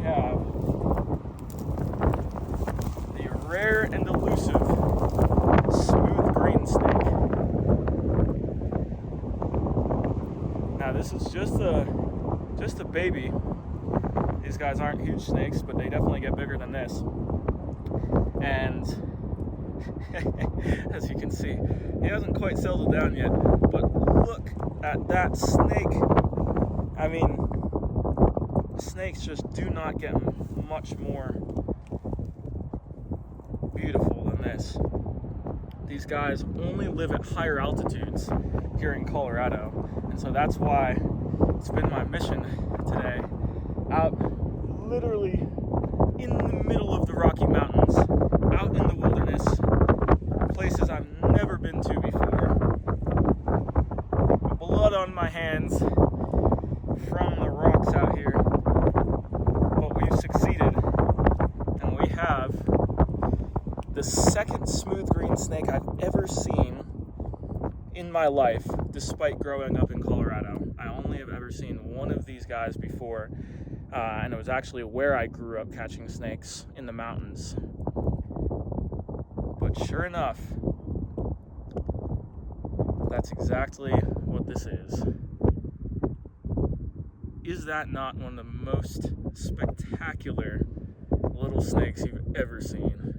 have the rare and elusive smooth green snake. Now this is just a baby. These guys aren't huge snakes, but they definitely get bigger than this. And as you can see, he hasn't quite settled down yet, but look at that snake. I mean, snakes just do not get much more beautiful than this. These guys only live at higher altitudes here in Colorado, and so that's why it's been my mission today, out literally in the middle of the Rocky Mountains, out in the wilderness, places I've never been to before. Blood on my hands from the rocks out here, but we've succeeded, and we have the second smooth green snake I've ever seen in my life, despite growing up in Colorado. I only have ever seen one of these guys before, and it was actually where I grew up catching snakes, in the mountains. But sure enough, that's exactly what this is. Is that not one of the most spectacular little snakes you've ever seen?